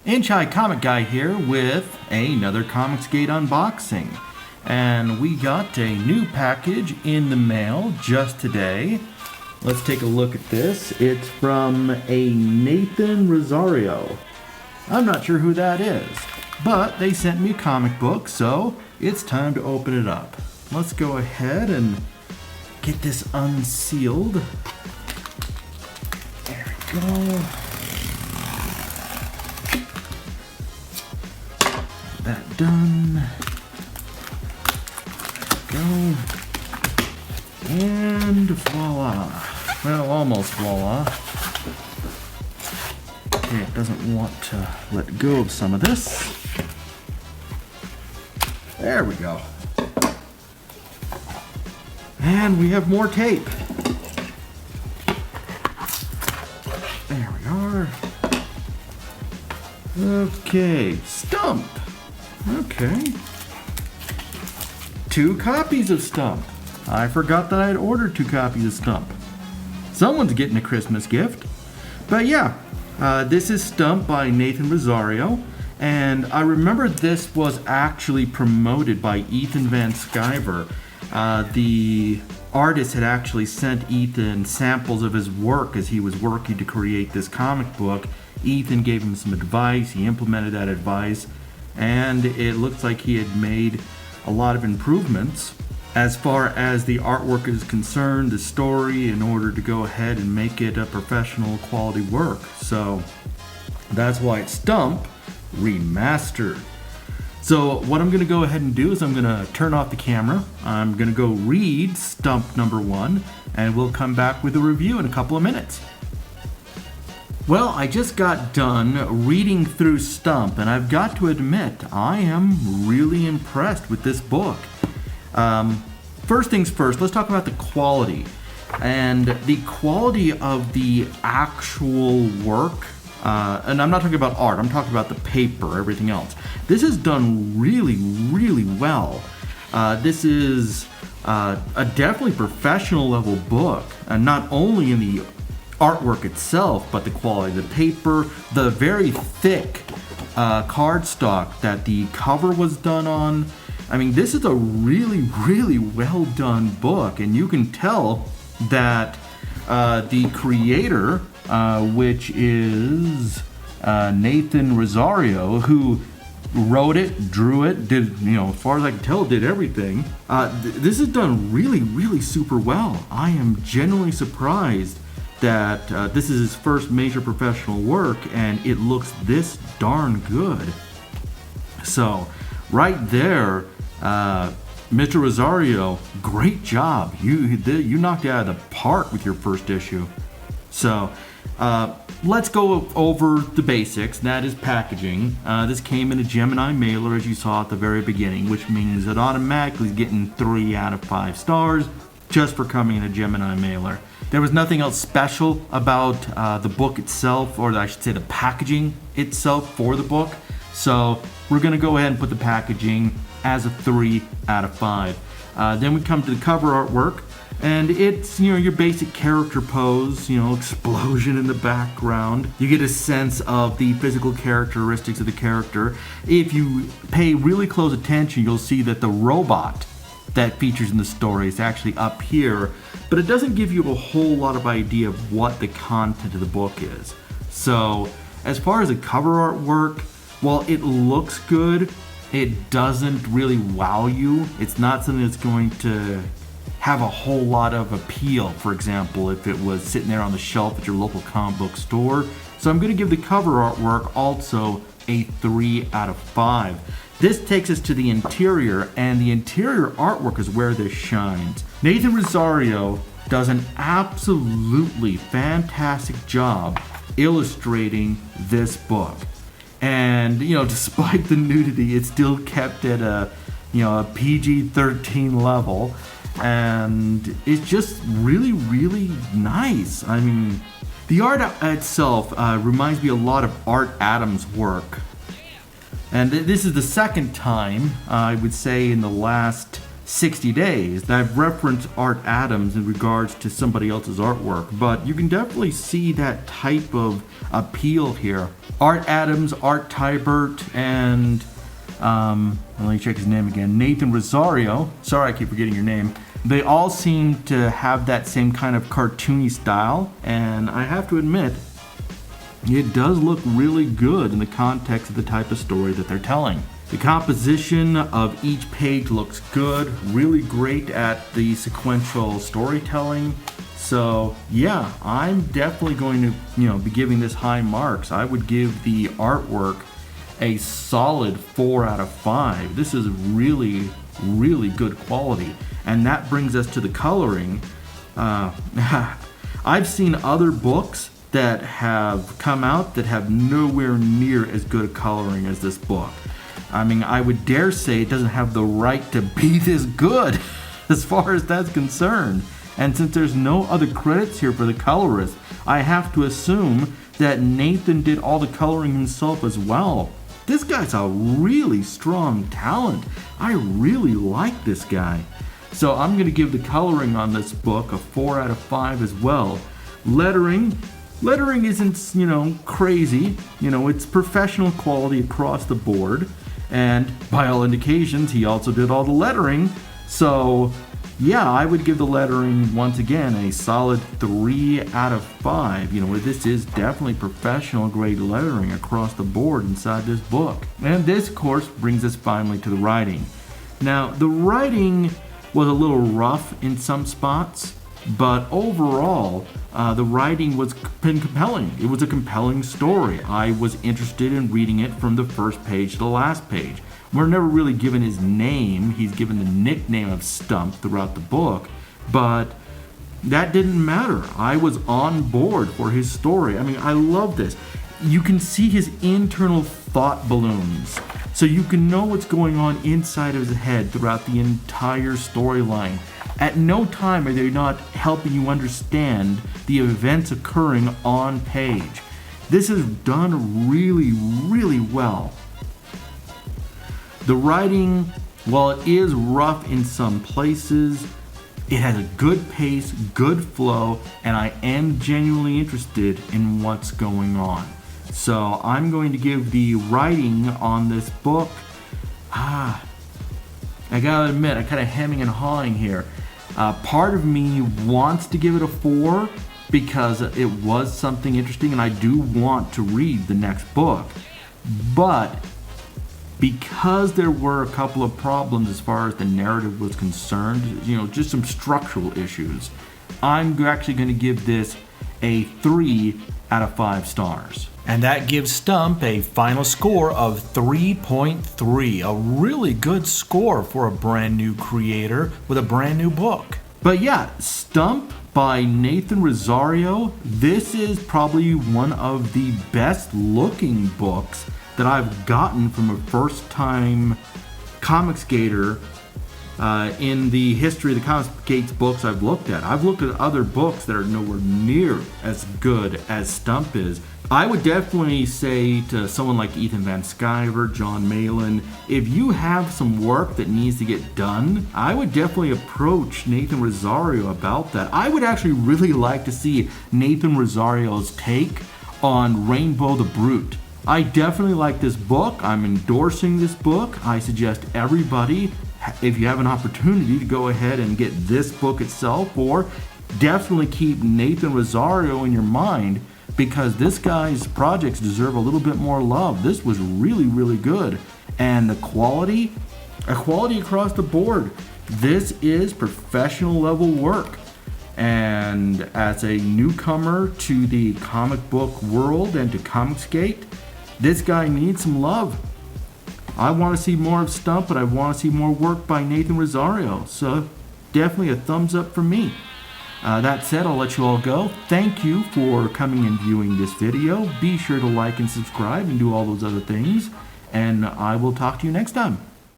Inch-High Comic Guy here with another Comicsgate unboxing. And we got a new package in the mail just today. Let's take a look at this. It's from a Nathan Rosario. I'm not sure who that is, but they sent me a comic book, so it's time to open it up. Let's go ahead and get this unsealed. There we go. That done. Go. And voila. Well, almost voila. Okay, it doesn't want to let go of some of this. There we go. And we have more tape. There we are. Okay, Stump. Okay. 2 copies of Stump. I forgot that I had ordered 2 copies of Stump. Someone's getting a Christmas gift. But yeah, this is Stump by Nathan Rosario. And I remember this was actually promoted by Ethan Van Sciver. The artist had actually sent Ethan samples of his work as he was working to create this comic book. Ethan gave him some advice. He implemented that advice. And it looks like he had made a lot of improvements as far as the artwork is concerned, the story, in order to go ahead and make it a professional quality work. So that's why it's Stump Remastered. So what I'm going to go ahead and do is I'm going to turn off the camera. I'm going to go read Stump number 1, and we'll come back with a review in a couple of minutes. Well, I just got done reading through Stump, and I've got to admit, I am really impressed with this book. First things first, let's talk about the quality. And the quality of the actual work, and I'm not talking about art, I'm talking about the paper, everything else. This is done really, really well. This is a definitely professional level book, and not only in the artwork itself, but the quality of the paper, the very thick cardstock that the cover was done on. I mean, this is a really, really well done book, and you can tell that the creator, which is Nathan Rosario, who wrote it, drew it, did, as far as I can tell, did everything. This is done really, really super well. I am genuinely surprised that this is his first major professional work, and it looks this darn good. So, right there, Mr. Rosario, great job. You knocked it out of the park with your first issue. So, let's go over the basics. That is packaging. This came in a Gemini mailer, as you saw at the very beginning, which means it automatically is getting 3 out of 5 stars just for coming in a Gemini mailer. There was nothing else special about the book itself, or I should say the packaging itself for the book. So we're going to go ahead and put the packaging as a 3 out of 5. Then we come to the cover artwork, and it's your basic character pose, explosion in the background. You get a sense of the physical characteristics of the character. If you pay really close attention, you'll see that the robot that features in the story is actually up here, but it doesn't give you a whole lot of idea of what the content of the book is. So as far as the cover artwork, while it looks good, it doesn't really wow you. It's not something that's going to have a whole lot of appeal, for example, if it was sitting there on the shelf at your local comic book store. So I'm going to give the cover artwork also a 3 out of 5. This takes us to the interior, and the interior artwork is where this shines. Nathan Rosario does an absolutely fantastic job illustrating this book. And, despite the nudity, it's still kept at a PG-13 level. And it's just really, really nice. I mean, the art itself reminds me a lot of Art Adams' work. And this is the second time, I would say, in the last 60 days. I've referenced Art Adams in regards to somebody else's artwork, but you can definitely see that type of appeal here. Art Adams, Art Tybert, and let me check his name again, Nathan Rosario. Sorry, I keep forgetting your name. They all seem to have that same kind of cartoony style, and I have to admit, it does look really good in the context of the type of story that they're telling. The composition of each page looks good, really great at the sequential storytelling. So yeah, I'm definitely going to, be giving this high marks. I would give the artwork a solid 4 out of 5. This is really, really good quality. And that brings us to the coloring. I've seen other books that have come out that have nowhere near as good coloring as this book. I mean, I would dare say it doesn't have the right to be this good as far as that's concerned. And since there's no other credits here for the colorist, I have to assume that Nathan did all the coloring himself as well. This guy's a really strong talent. I really like this guy. So I'm going to give the coloring on this book a 4 out of 5 as well. Lettering isn't, crazy. It's professional quality across the board. And by all indications, he also did all the lettering. So yeah, I would give the lettering, once again, a solid 3 out of 5. This is definitely professional grade lettering across the board inside this book. And this, of course, brings us finally to the writing. Now, the writing was a little rough in some spots, but overall, the writing was compelling. It was a compelling story. I was interested in reading it from the first page to the last page. We're never really given his name. He's given the nickname of Stump throughout the book, but that didn't matter. I was on board for his story. I mean, I love this. You can see his internal thought balloons, so you can know what's going on inside of his head throughout the entire storyline. At no time are they not helping you understand the events occurring on page. This is done really, really well. The writing, while it is rough in some places, it has a good pace, good flow, and I am genuinely interested in what's going on. So I'm going to give the writing on this book, I gotta admit, I'm kind of hemming and hawing here. Part of me wants to give it a 4 because it was something interesting and I do want to read the next book. But because there were a couple of problems as far as the narrative was concerned, just some structural issues, I'm actually going to give this a 3 out of 5 stars. And that gives Stump a final score of 3.3, a really good score for a brand new creator with a brand new book. But yeah, Stump by Nathan Rosario, this is probably one of the best looking books that I've gotten from a first time comic skater in the history of the Comic Skates books I've looked at. I've looked at other books that are nowhere near as good as Stump is. I would definitely say to someone like Ethan Van Sciver, John Malin, if you have some work that needs to get done, I would definitely approach Nathan Rosario about that. I would actually really like to see Nathan Rosario's take on Rainbow the Brute. I definitely like this book. I'm endorsing this book. I suggest everybody, if you have an opportunity, to go ahead and get this book itself, or definitely keep Nathan Rosario in your mind, because this guy's projects deserve a little bit more love. This was really, really good. And the quality across the board. This is professional level work. And as a newcomer to the comic book world and to Comicsgate, this guy needs some love. I want to see more of Stump, but I want to see more work by Nathan Rosario. So definitely a thumbs up from me. That said, I'll let you all go. Thank you for coming and viewing this video. Be sure to like and subscribe and do all those other things. And I will talk to you next time.